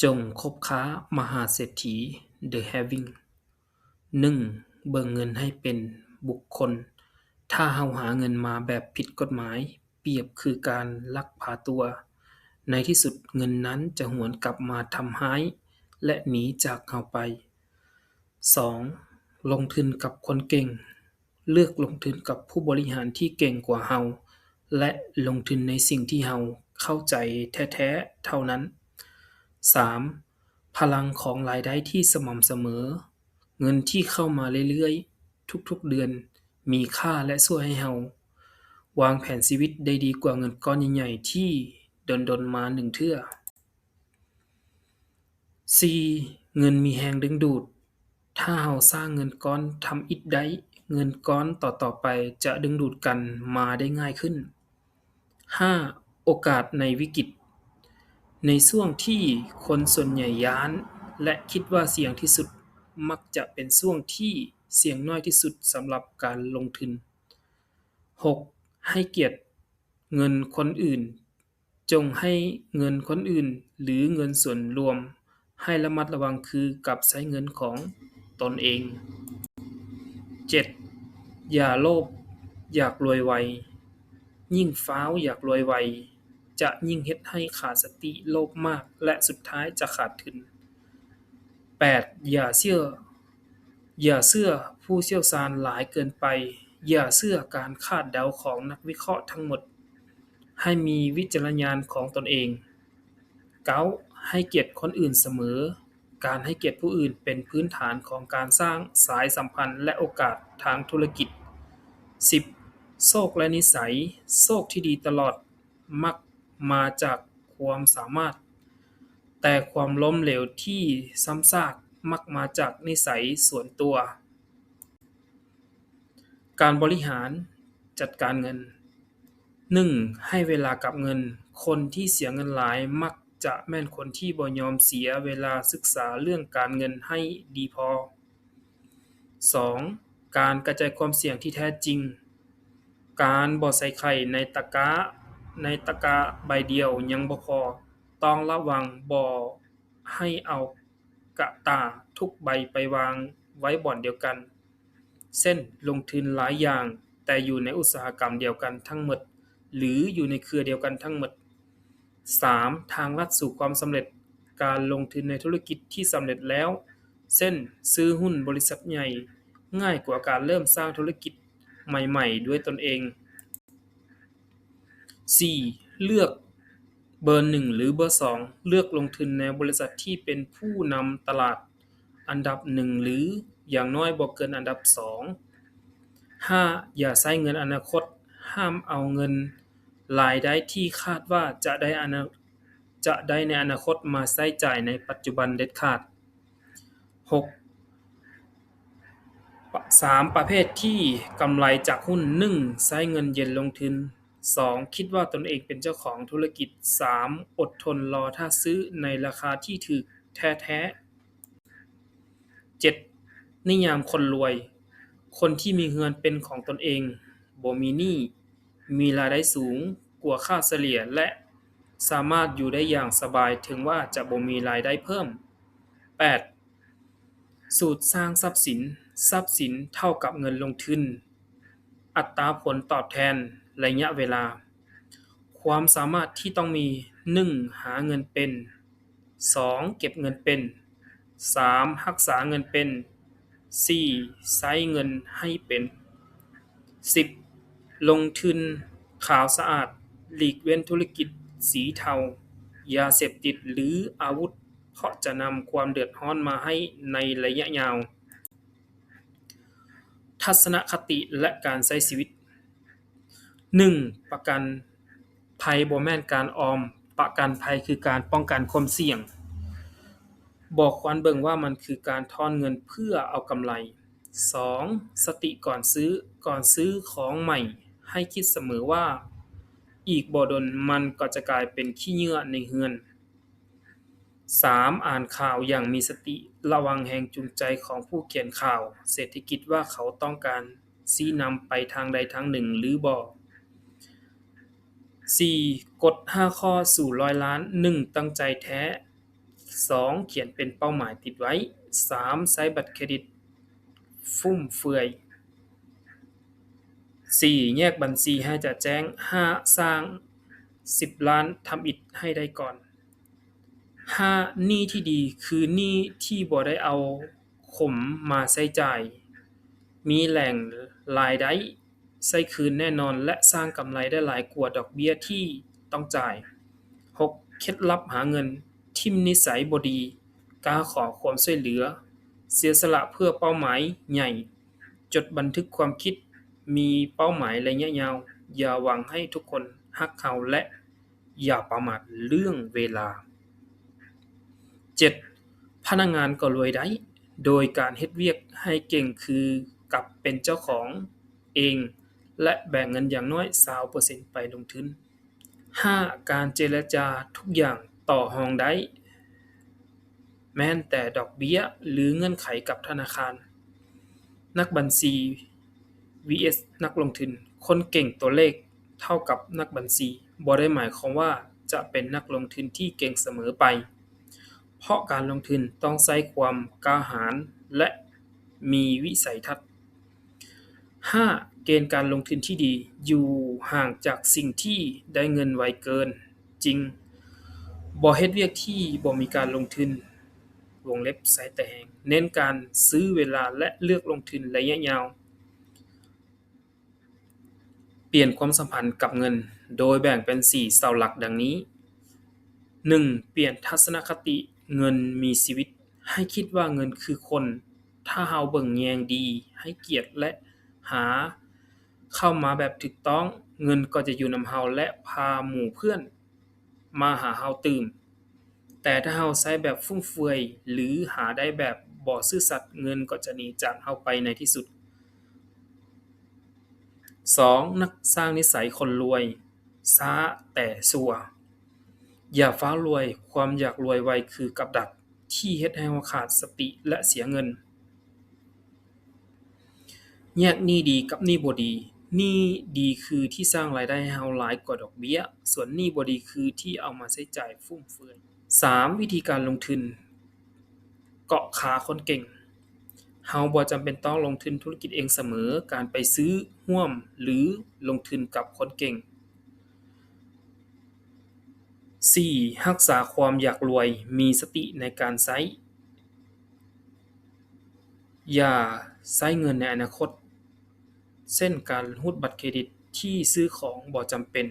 จงคบค้ามหาเศรษฐี The Having 1. เบิ่งเงินให้เป็นบุคคล ถ้าเฮาหาเงินมาแบบผิดกฎหมาย เปรียบคือการลักพาตัว ในที่สุดเงินนั้นจะหวนกลับมาทำร้ายและหนีจากเฮาไป 2. ลงทุนกับคนเก่ง เลือกลงทุนกับผู้บริหารที่เก่งกว่าเฮาและลงทุนในสิ่งที่เฮาเข้าใจแท้ๆเท่านั้น 3. พลังของรายได้ที่สม่ำเสมอ เงินที่เข้ามาเรื่อยๆ ทุกๆเดือนมีค่าและช่วยให้เฮาวางแผนชีวิตได้ดีกว่าเงินก้อนใหญ่ๆที่ดนๆมาหนึ่งเทื่อ 4. เงินมีแรงดึงดูด ถ้าเฮาสร้างเงินก้อนทำอิฐได้ เงินก้อนต่อๆไปจะดึงดูดกันมาได้ง่ายขึ้น 5. โอกาสในวิกฤต ในช่วงที่คนส่วนใหญ่ย้านและคิดว่าเสี่ยงที่สุด มักจะเป็นช่วงที่เสี่ยงน้อยที่สุดสำหรับการลงทุน 6. ให้เกียรติเงินคนอื่น จงให้เงินคนอื่นหรือเงินส่วนรวม ให้ระมัดระวังคือกับใช้เงินของตนเอง 7. อย่าโลภอยากรวยไว ยิ่งฟ้าวอยากรวยไว จะยิ่งเฮ็ดให้ขาดสติโลภมากและสุดท้ายจะขาดทุน 8. อย่าเชื่อผู้เชี่ยวชาญหลายเกินไป อย่าเชื่อการคาดเดาของนักวิเคราะห์ทั้งหมด ให้มีวิจารณญาณของตนเอง 9. ให้เกียรติคนอื่นเสมอ การให้เกียรติผู้อื่นเป็นพื้นฐานของการสร้างสายสัมพันธ์และโอกาสทางธุรกิจ 10. โชคและนิสัย โชคที่ดีตลอดมักมาจากความสามารถ แต่ความล้มเหลวที่ซ้ำซากมักมาจากนิสัยส่วนตัว การบริหารจัดการเงิน 1. ให้เวลากับเงิน คนที่เสียเงินหลายมักจะแม่นคนที่บ่ยอมเสียเวลาศึกษาเรื่องการเงินให้ดีพอ 2. การกระจายความเสี่ยงที่แท้จริง การบ่ใส่ไข่ในตะกร้าใบเดียวยังบ่พอ ต้องระวังบ่ให้เอากะตาทุกใบไปวางไว้บ่อนเดียวกัน เช่น ลงทุนหลายอย่างแต่อยู่ในอุตสาหกรรมเดียวกันทั้งหมด หรืออยู่ในเครือเดียวกันทั้งหมด 3. ทางลัดสู่ความสำเร็จ การลงทุนในธุรกิจที่สำเร็จแล้ว เช่น ซื้อหุ้นบริษัทใหญ่ ง่ายกว่าการเริ่มสร้างธุรกิจใหม่ๆด้วยตนเอง 4. เลือกเบอร์ 1 หรือเบอร์ 2 เลือกลงทุนในบริษัทที่เป็นผู้นำตลาดอันดับ 1 หรืออย่างน้อยบ่เกินอันดับ 2 5. อย่าใช้เงินอนาคต ห้ามเอาเงินรายได้ที่คาดว่าจะได้ในอนาคตมาใช้จ่ายในปัจจุบันเด็ดขาด 6. 3. ประเภทที่กำไรจากหุ้น 1. ใช้เงินเย็นลงทุน 2. คิดว่าตนเองเป็นเจ้าของธุรกิจ 3. อดทนรอท่าซื้อในราคาที่ถูกแท้ๆ 7. นิยามคนรวย คนที่มีเรือนเป็นของตนเอง บ่มีหนี้ มีรายได้สูงกว่าค่าเฉลี่ยและสามารถอยู่ได้อย่างสบายถึงว่าจะบ่มีรายได้เพิ่ม 8. สูตรสร้างทรัพย์สิน ทรัพย์สินเท่ากับเงินลงทุน อัตราผลตอบแทน ระยะเวลา ความสามารถที่ต้องมี 1. หาเงินเป็น 2. เก็บเงินเป็น 3. รักษาเงินเป็น 4. ใช้เงินให้เป็น 10. ลงทุนขาวสะอาด หลีกเว้นธุรกิจสีเทายาเสพติดหรืออาวุธ เพราะจะนำความเดือดร้อนมาให้ในระยะยาว ทัศนคติและการใช้ชีวิต 1. ประกันภัยบ่แม่นการออม ประกันภัยคือการป้องกันความเสี่ยง บ่ควรเบิ่งว่ามันคือการถอนเงินเพื่อเอากำไร 2. สติก่อนซื้อของใหม่ ให้คิดเสมอว่าอีกบ่ดนมันก็จะกลายเป็นขี้เหงื่อในเรือน 3. อ่านข่าวอย่างมีสติ ระวังแรงจูงใจของผู้เขียนข่าวเศรษฐกิจว่าเขาต้องการชี้นำไปทางใดทางหนึ่งหรือบ่ 4. กฎ5ข้อสู่100ล้าน 1. ตั้งใจแท้ 2. เขียนเป็นเป้าหมายติดไว้ 3. ใช้บัตรเครดิตฟุ่มเฟือย 4. แยกบัญชีให้จะแจ้ง 5. สร้าง10 ล้านทำอิฐให้ได้ก่อน 5. หนี้ที่ดีคือหนี้ที่บ่ได้เอาขมมาใช้จ่าย มีแหล่งรายได้ใช้คืนแน่นอนและสร้างกำไรได้หลายกว่าดอกเบี้ยที่ต้องจ่าย 6. เคล็ดลับหาเงินทิ่มนิสัยบ่ดีกล้าขอความช่วยเหลือเสียสละเพื่อเป้าหมายใหญ่จดบันทึกความคิดมีเป้าหมายระยะยาวอย่าหวังให้ทุกคนฮักเราและอย่าประมาทเรื่องเวลา 7. พนักงานก็รวยได้โดยการเฮ็ดเวียกให้เก่งคือกับเป็นเจ้าของเองและแบ่งเงินอย่างน้อย 20% ไปลงทุน 5. การเจรจาทุกอย่างต่อรองได้แม้แต่ดอกเบี้ยหรือเงื่อนไขกับธนาคารนักบัญชี vs นักลงทุนคนเก่งตัวเลขเท่ากับนักบัญชีบ่ได้หมายความว่าจะเป็นนักลงทุนที่เก่งเสมอไปเพราะการลงทุนต้องใช้ความกล้าหาญและมีวิสัยทัศน์ 5. เกณฑ์การลงทุนที่ดีอยู่ห่างจากสิ่งที่ได้เงินไวเกินจริงบ่เฮ็ดเวียกที่บ่มีการลงทุนวงเล็บสายแต่แหงเน้นการซื้อเวลาและเลือกลงทุนระยะยาวเปลี่ยนความสัมพันธ์กับเงินโดยแบ่งเป็น4เสาหลักดังนี้ 1. เปลี่ยนทัศนคติเงินมีชีวิตให้คิดว่าเงินคือคนถ้าเราเบิ่งแยงดีให้เกียรติและหาเข้ามาแบบถูกต้องเงินก็จะอยู่นำเราและพาหมู่เพื่อนมาหาเราตื่มแต่ถ้าเราใช้แบบฟุ่มเฟือยหรือหาได้แบบบ่ซื่อสัตย์เงินก็จะหนีจากเราไปในที่สุด 2. นักสร้างนิสัยคนรวยช้าแต่ชัวร์อย่าฟ้าวรวยความอยากรวยไวคือกับดักที่เฮ็ดให้เราขาดสติและเสียเงินแยกหนี้ดีกับหนี้บ่ดีหนี้ดีคือที่สร้างรายได้ให้เราหลายกว่าดอกเบี้ยส่วนหนี้บ่ดีคือที่เอามาใช้จ่ายฟุ่มเฟือย 3. วิธีการลงทุนเกาะขาคนเก่งเราบ่จำเป็นต้องลงทุนธุรกิจเองเสมอการไปซื้อร่วมหรือลงทุนกับคนเก่ง 4. รักษาความอยากรวยมีสติในการใช้อย่าใช้เงินในอนาคตเช่นการรูดบัตรเครดิตที่ซื้อของบ่จำเป็น